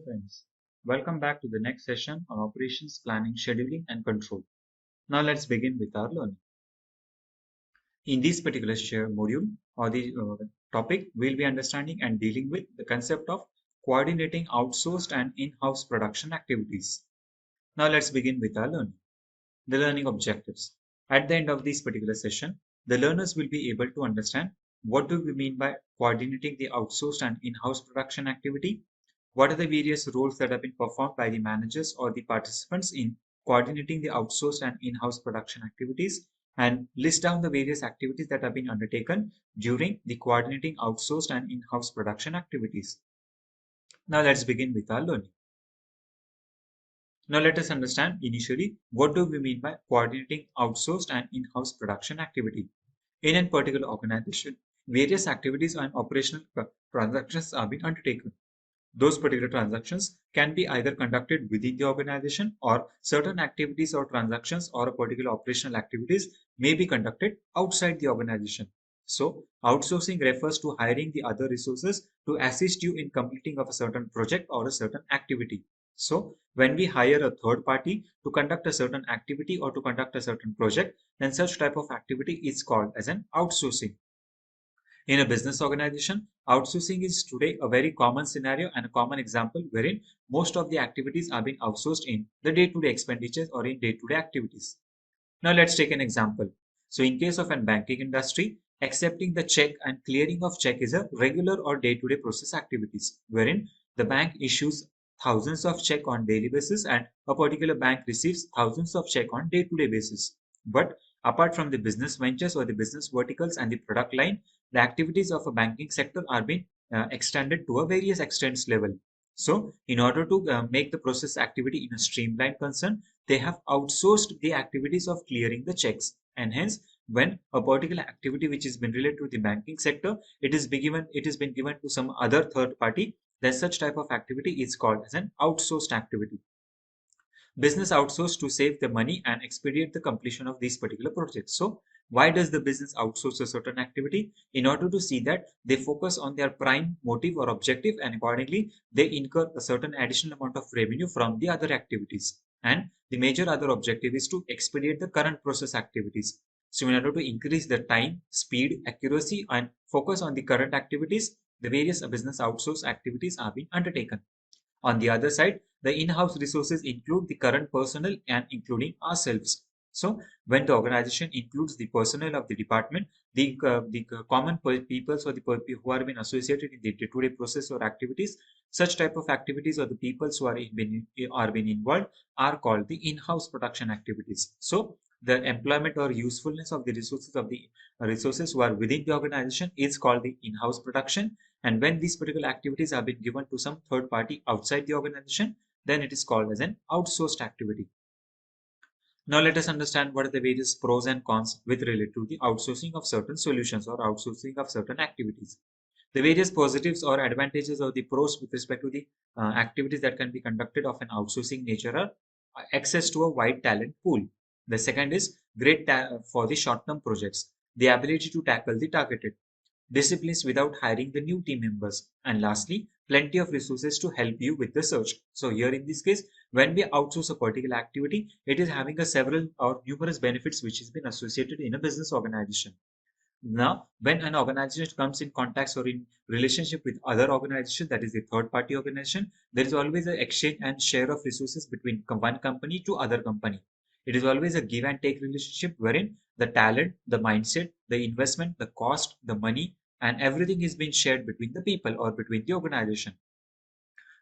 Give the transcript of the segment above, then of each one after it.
friends. Welcome back to the next session on operations planning, scheduling, and control. Now let's begin with our learning. In this particular share module or the topic, we'll be understanding and dealing with the concept of coordinating outsourced and in-house production activities. Now let's begin with our learning. The learning objectives. At the end of this particular session, the learners will be able to understand what do we mean by coordinating the outsourced and in-house production activity. What are the various roles that have been performed by the managers or the participants in coordinating the outsourced and in-house production activities, and list down the various activities that have been undertaken during the coordinating outsourced and in-house production activities. Now let's begin with our learning. Now let us understand initially what do we mean by coordinating outsourced and in-house production activity. In a particular organization, various activities and operational transactions are being undertaken. Those particular transactions can be either conducted within the organization, or certain activities or transactions or a particular operational activities may be conducted outside the organization. So outsourcing refers to hiring the other resources to assist you in completing of a certain project or a certain activity. So when we hire a third party to conduct a certain activity or to conduct a certain project, then such type of activity is called as an outsourcing. In a business organization, outsourcing is today a very common scenario and a common example wherein most of the activities are being outsourced in the day-to-day expenditures or in day-to-day activities. Now let's take an example. So in case of an banking industry, accepting the check and clearing of check is a regular or day-to-day process activities wherein the bank issues thousands of check on daily basis and a particular bank receives thousands of check on day-to-day basis. But apart from the business ventures or the business verticals and the product line, the activities of a banking sector are being extended to a various extents level. So in order to make the process activity in a streamlined concern, they have outsourced the activities of clearing the checks, and hence when a particular activity which has been related to the banking sector, it has been given to some other third party, then such type of activity is called as an outsourced activity. Business outsource to save the money and expedite the completion of these particular projects. So why does the business outsource a certain activity? In order to see that they focus on their prime motive or objective, and accordingly they incur a certain additional amount of revenue from the other activities. And the major other objective is to expedite the current process activities. So in order to increase the time, speed, accuracy, and focus on the current activities, the various business outsource activities are being undertaken. On the other side, the in-house resources include the current personnel and including ourselves. So when the organization includes the personnel of the department, the common people or the who are been associated in the day-to-day process or activities, such type of activities or the people who are being involved are called the in-house production activities. So the employment or usefulness of the resources who are within the organization is called the in-house production, and when these particular activities have been given to some third party outside the organization, then it is called as an outsourced activity. Now let us understand what are the various pros and cons with related to the outsourcing of certain solutions or outsourcing of certain activities. The various positives or advantages or the pros with respect to the activities that can be conducted of an outsourcing nature are access to a wide talent pool. The second is for the short-term projects, the ability to tackle the targeted disciplines without hiring the new team members, and lastly plenty of resources to help you with the search. So here in this case, when we outsource a particular activity, it is having a several or numerous benefits which has been associated in a business organization. Now when an organization comes in contact or in relationship with other organization, that is the third party organization, there is always an exchange and share of resources between one company to other company. It is always a give and take relationship wherein the talent, the mindset, the investment, the cost, the money, and everything is being shared between the people or between the organization.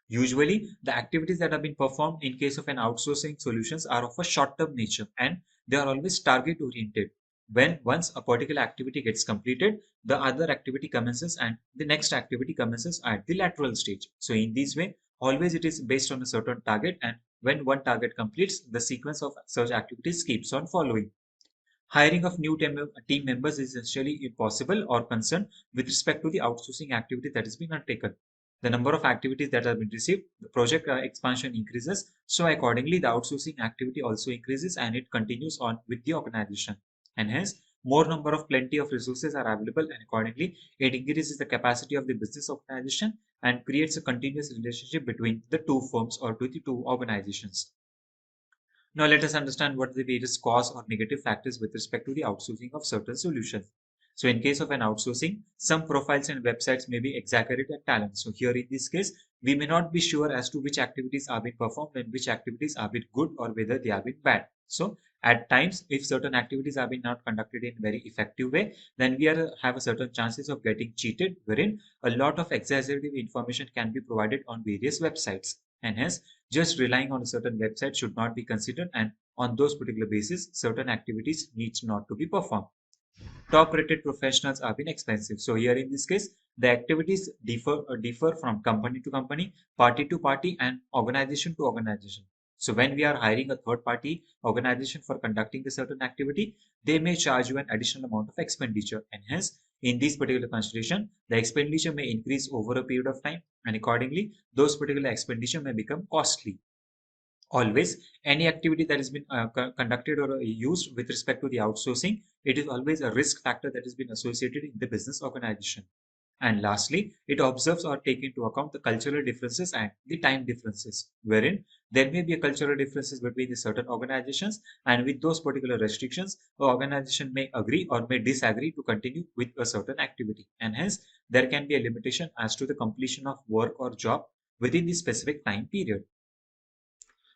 Usually, the activities that have been performed in case of an outsourcing solutions are of a short-term nature, and they are always target-oriented. When once a particular activity gets completed, the other activity commences and the next activity commences at the lateral stage. So in this way, always it is based on a certain target, and when one target completes, the sequence of such activities keeps on following. Hiring of new team members is essentially impossible or concerned with respect to the outsourcing activity that is being undertaken. The number of activities that have been received, the project expansion increases. So accordingly, the outsourcing activity also increases and it continues on with the organization. And hence, more number of plenty of resources are available, and accordingly it increases the capacity of the business organization and creates a continuous relationship between the two firms or to the two organizations. Now let us understand what are the various cause or negative factors with respect to the outsourcing of certain solutions. So in case of an outsourcing, some profiles and websites may be exaggerated at talent. So here in this case, we may not be sure as to which activities are being performed and which activities are being good or whether they are being bad. So at times, if certain activities are being not conducted in a very effective way, then we have a certain chances of getting cheated, wherein a lot of exaggerated information can be provided on various websites. And hence, just relying on a certain website should not be considered, and on those particular basis, certain activities needs not to be performed. Top rated professionals are being expensive. So here in this case, the activities differ from company to company, party to party, and organization to organization. So when we are hiring a third party organization for conducting a certain activity, they may charge you an additional amount of expenditure, and hence in this particular consideration, the expenditure may increase over a period of time, and accordingly those particular expenditure may become costly. Always, any activity that has been conducted or used with respect to the outsourcing, it is always a risk factor that has been associated in the business organization. And lastly, it observes or take into account the cultural differences and the time differences, wherein there may be a cultural differences between the certain organizations, and with those particular restrictions, the organization may agree or may disagree to continue with a certain activity, and hence there can be a limitation as to the completion of work or job within the specific time period.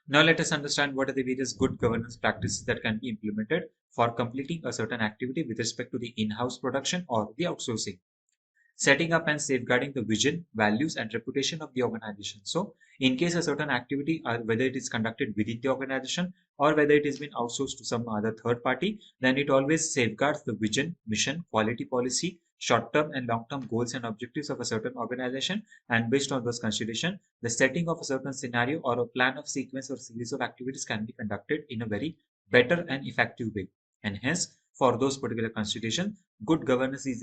Now let us understand what are the various good governance practices that can be implemented for completing a certain activity with respect to the in-house production or the outsourcing. Setting up and safeguarding the vision, values, and reputation of the organization. So, in case a certain activity, whether it is conducted within the organization or whether it has been outsourced to some other third party, then it always safeguards the vision, mission, quality policy, short-term and long-term goals and objectives of a certain organization. And based on those considerations, the setting of a certain scenario or a plan of sequence or series of activities can be conducted in a very better and effective way. And hence, for those particular considerations, good governance is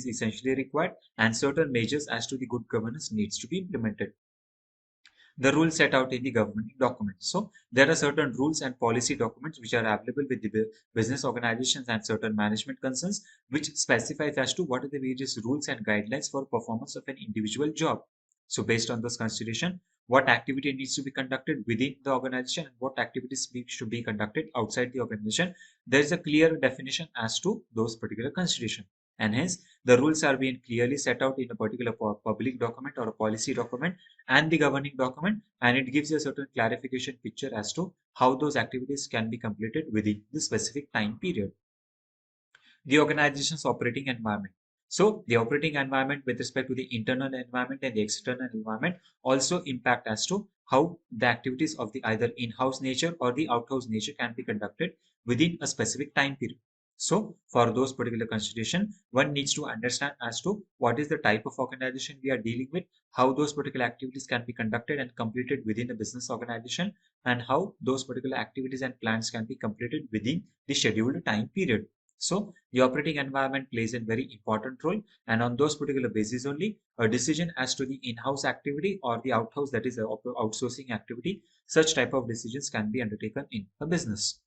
essentially required, and certain measures as to the good governance needs to be implemented. The rules set out in the governing documents. So there are certain rules and policy documents which are available with the business organizations and certain management concerns, which specifies as to what are the various rules and guidelines for performance of an individual job. So based on this consideration, what activity needs to be conducted within the organization and what activities should be conducted outside the organization, there is a clear definition as to those particular considerations. And hence, the rules are being clearly set out in a particular public document or a policy document and the governing document, and it gives you a certain clarification picture as to how those activities can be completed within the specific time period. The organization's operating environment. So the operating environment with respect to the internal environment and the external environment also impact as to how the activities of the either in-house nature or the out-house nature can be conducted within a specific time period. So for those particular consideration, one needs to understand as to what is the type of organization we are dealing with, how those particular activities can be conducted and completed within a business organization, and how those particular activities and plans can be completed within the scheduled time period. So the operating environment plays a very important role, and on those particular basis only, a decision as to the in-house activity or the out-house, that is the outsourcing activity, such type of decisions can be undertaken in a business.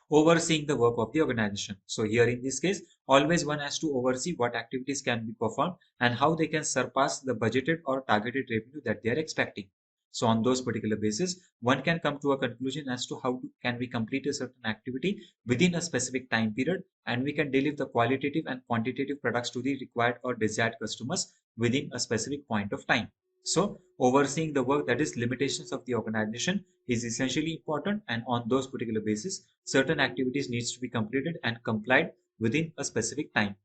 Overseeing the work of the organization. So here in this case, always one has to oversee what activities can be performed and how they can surpass the budgeted or targeted revenue that they are expecting. So on those particular basis, one can come to a conclusion as to can we complete a certain activity within a specific time period, and we can deliver the qualitative and quantitative products to the required or desired customers within a specific point of time. So overseeing the work, that is limitations of the organization, is essentially important, and on those particular basis, certain activities needs to be completed and complied within a specific time.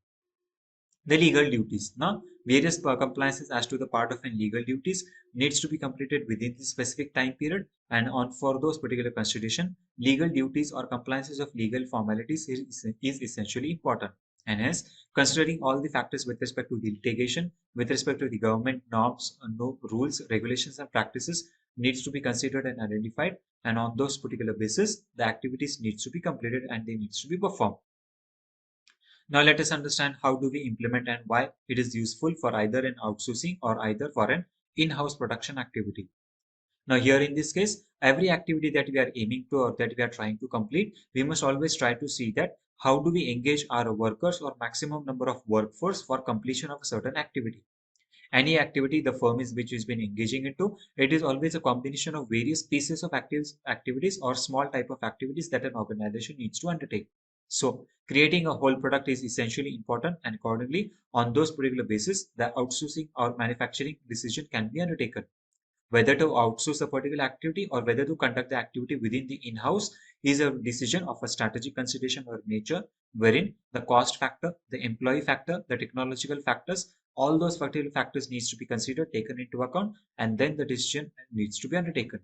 The legal duties. Now, various compliances as to the part of an legal duties needs to be completed within the specific time period, and on for those particular consideration, legal duties or compliances of legal formalities is essentially important. And hence, considering all the factors with respect to the litigation, with respect to the government norms, no, rules, regulations, and practices needs to be considered and identified. And on those particular basis, the activities needs to be completed and they needs to be performed. Now let us understand how do we implement and why it is useful for either an outsourcing or either for an in-house production activity. Now here in this case, every activity that we are aiming to or that we are trying to complete, we must always try to see that how do we engage our workers or maximum number of workforce for completion of a certain activity. Any activity the firm is which has been engaging into, it is always a combination of various pieces of activities or small type of activities that an organization needs to undertake. So creating a whole product is essentially important, and accordingly on those particular basis the outsourcing or manufacturing decision can be undertaken. Whether to outsource a particular activity or whether to conduct the activity within the in-house is a decision of a strategic consideration or nature, wherein the cost factor, the employee factor, the technological factors, all those particular factors needs to be considered, taken into account, and then the decision needs to be undertaken.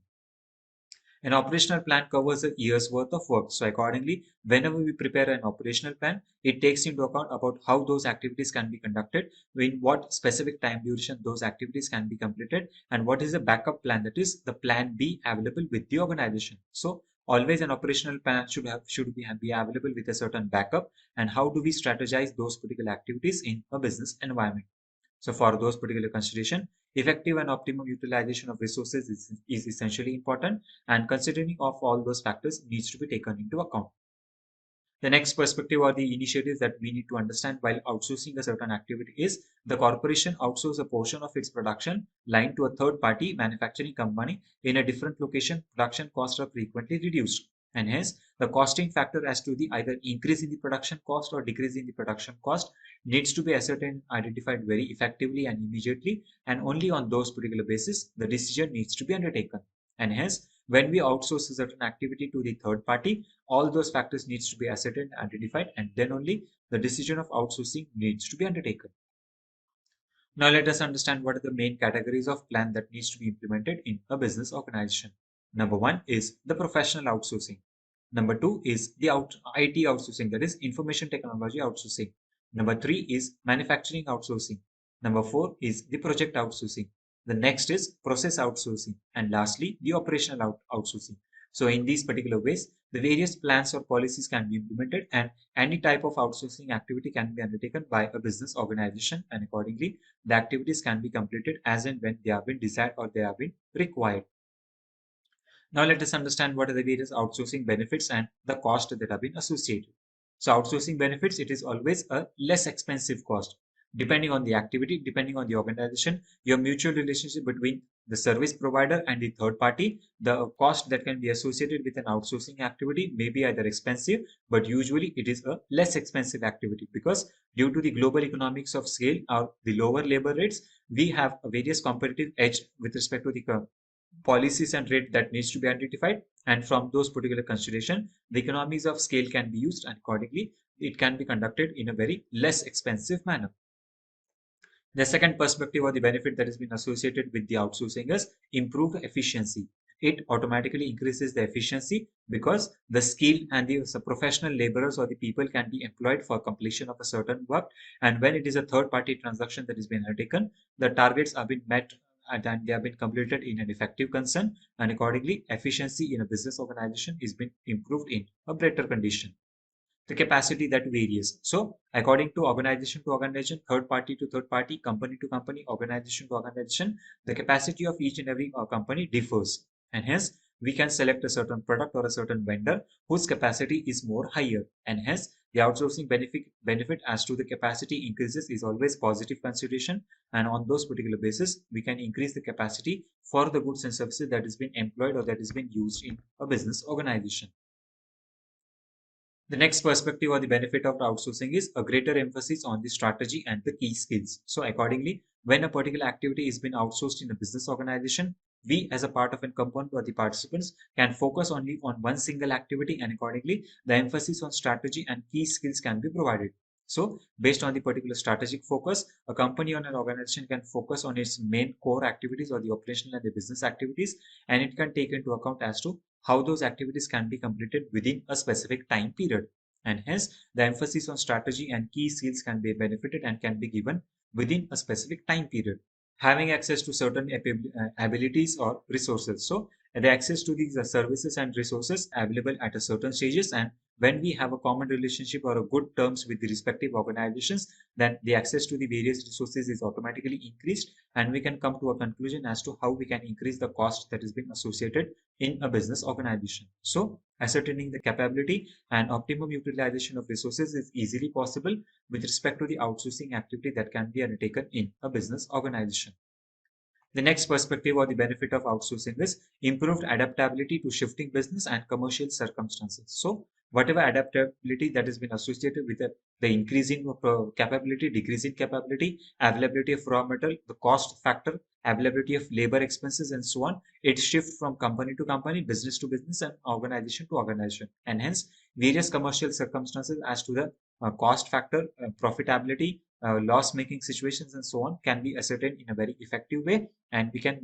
An operational plan covers a year's worth of work. So accordingly, whenever we prepare an operational plan, it takes into account about how those activities can be conducted, in what specific time duration those activities can be completed, and what is the backup plan, that is the plan B available with the organization. So always an operational plan should be available with a certain backup, and how do we strategize those particular activities in a business environment. So for those particular consideration, effective and optimum utilization of resources is essentially important, and considering of all those factors needs to be taken into account. The next perspective or the initiatives that we need to understand while outsourcing a certain activity is the corporation outsources a portion of its production line to a third party manufacturing company in a different location. Production costs are frequently reduced, and hence the costing factor as to the either increase in the production cost or decrease in the production cost needs to be ascertained, identified very effectively and immediately, and only on those particular basis the decision needs to be undertaken. And hence when we outsource a certain activity to the third party, all those factors needs to be ascertained, identified, and then only the decision of outsourcing needs to be undertaken. Now let us understand what are the main categories of plan that needs to be implemented in a business organization. Number one is the professional outsourcing. Number two is the IT outsourcing, that is information technology outsourcing. Number three is manufacturing outsourcing. Number four is the project outsourcing. The next is process outsourcing, and lastly the operational outsourcing. So in these particular ways, the various plans or policies can be implemented, and any type of outsourcing activity can be undertaken by a business organization, and accordingly the activities can be completed as and when they have been desired or they have been required. Now let us understand what are the various outsourcing benefits and the cost that have been associated. So outsourcing benefits, it is always a less expensive cost. Depending on the activity, depending on the organization, your mutual relationship between the service provider and the third party, the cost that can be associated with an outsourcing activity may be either expensive, but usually it is a less expensive activity, because due to the global economics of scale or the lower labor rates, we have a various competitive edge with respect to the policies and rate that needs to be identified, and from those particular consideration the economies of scale can be used, and accordingly it can be conducted in a very less expensive manner. The second perspective or the benefit that has been associated with the outsourcing is improved efficiency. It automatically increases the efficiency because the skill and the professional laborers or the people can be employed for completion of a certain work. And when it is a third party transaction that has been undertaken, the targets have been met and they have been completed in an effective concern. And accordingly, efficiency in a business organization is been improved in a better condition. The capacity that varies. So according to organization, third party to third party, company to company, organization to organization, the capacity of each and every company differs. And hence we can select a certain product or a certain vendor whose capacity is more higher. And hence the outsourcing benefit as to the capacity increases is always positive consideration. And on those particular basis, we can increase the capacity for the goods and services that is being employed or that is being used in a business organization. The next perspective or the benefit of outsourcing is a greater emphasis on the strategy and the key skills. So accordingly, when a particular activity is been outsourced in a business organization, we as a part of a component or the participants can focus only on one single activity, and accordingly the emphasis on strategy and key skills can be provided. So based on the particular strategic focus, a company or an organization can focus on its main core activities or the operational and the business activities, and it can take into account as to how those activities can be completed within a specific time period. And hence, the emphasis on strategy and key skills can be benefited and can be given within a specific time period. Having access to certain abilities or resources. So, The access to these services and resources available at a certain stages, and when we have a common relationship or a good terms with the respective organizations, then the access to the various resources is automatically increased, and we can come to a conclusion as to how we can increase the cost that has been associated in a business organization. So ascertaining the capability and optimum utilization of resources is easily possible with respect to the outsourcing activity that can be undertaken in a business organization. The next perspective or the benefit of outsourcing is improved adaptability to shifting business and commercial circumstances. So, whatever adaptability that has been associated with the increasing of capability, decreasing capability, availability of raw material, the cost factor, availability of labor expenses, and so on, it shifts from company to company, business to business, and organization to organization. And hence, various commercial circumstances as to the cost factor, profitability, loss-making situations, and so on can be ascertained in a very effective way, and we can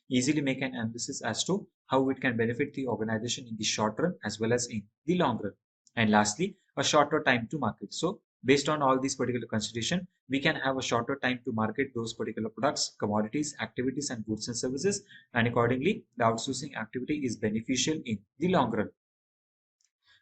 easily make an analysis as to how it can benefit the organization in the short run as well as in the long run. And lastly, a shorter time to market. So based on all these particular consideration, we can have a shorter time to market those particular products, commodities, activities, and goods and services, and accordingly the outsourcing activity is beneficial in the long run.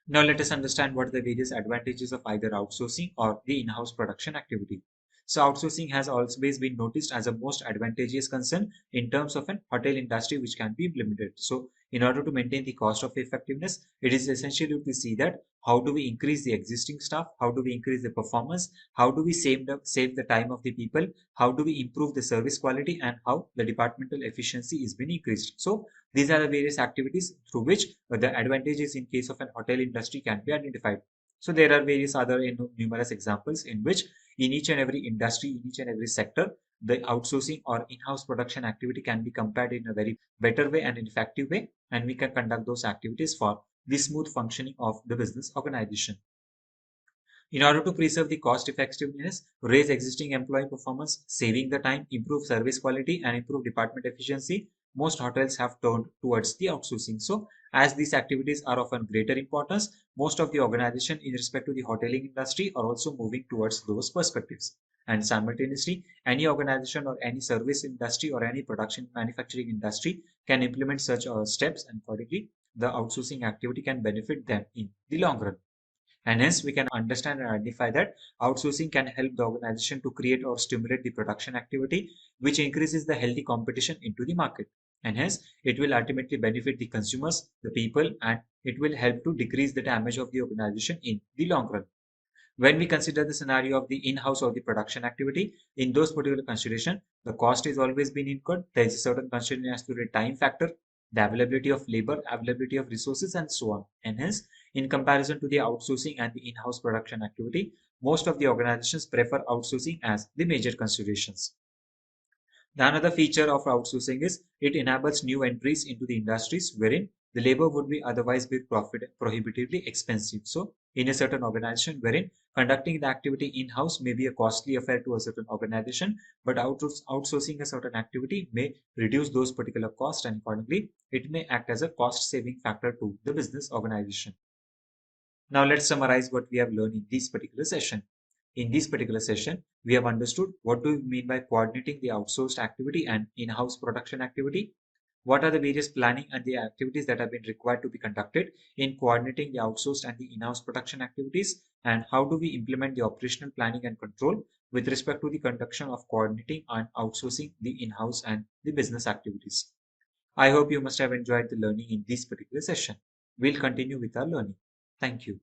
Now let us understand what are the various advantages of either outsourcing or the in-house production activity. So outsourcing has always been noticed as a most advantageous concern in terms of an hotel industry which can be implemented. So in order to maintain the cost of effectiveness, it is essential to see that how do we increase the existing staff, how do we increase the performance, how do we save the time of the people, how do we improve the service quality, and how the departmental efficiency is being increased. So these are the various activities through which the advantages in case of an hotel industry can be identified. So there are various other numerous examples in which in each and every industry, in each and every sector, the outsourcing or in-house production activity can be compared in a very better way and an effective way, and we can conduct those activities for the smooth functioning of the business organization. In order to preserve the cost effectiveness, raise existing employee performance, saving the time, improve service quality, and improve department efficiency, most hotels have turned towards the outsourcing. So, as these activities are of greater importance, most of the organization in respect to the hoteling industry are also moving towards those perspectives. And simultaneously, any organization or any service industry or any production manufacturing industry can implement such steps, and accordingly, the outsourcing activity can benefit them in the long run. And hence, we can understand and identify that outsourcing can help the organization to create or stimulate the production activity, which increases the healthy competition into the market. And hence, it will ultimately benefit the consumers, the people, and it will help to decrease the damage of the organization in the long run. When we consider the scenario of the in-house or the production activity, in those particular consideration, the cost is always been incurred. There is a certain consideration as to the time factor, the availability of labor, availability of resources, and so on. And hence, in comparison to the outsourcing and the in-house production activity, most of the organizations prefer outsourcing as the major considerations. The another feature of outsourcing is it enables new entries into the industries wherein the labor would be otherwise be prohibitively expensive. So, in a certain organization wherein conducting the activity in-house may be a costly affair to a certain organization, but outsourcing a certain activity may reduce those particular costs, and accordingly, it may act as a cost-saving factor to the business organization. Now let's summarize what we have learned in this particular session. In this particular session, we have understood what do we mean by coordinating the outsourced activity and in-house production activity. What are the various planning and the activities that have been required to be conducted in coordinating the outsourced and the in-house production activities, and how do we implement the operational planning and control with respect to the conduction of coordinating and outsourcing the in-house and the business activities. I hope you must have enjoyed the learning in this particular session. We'll continue with our learning. Thank you.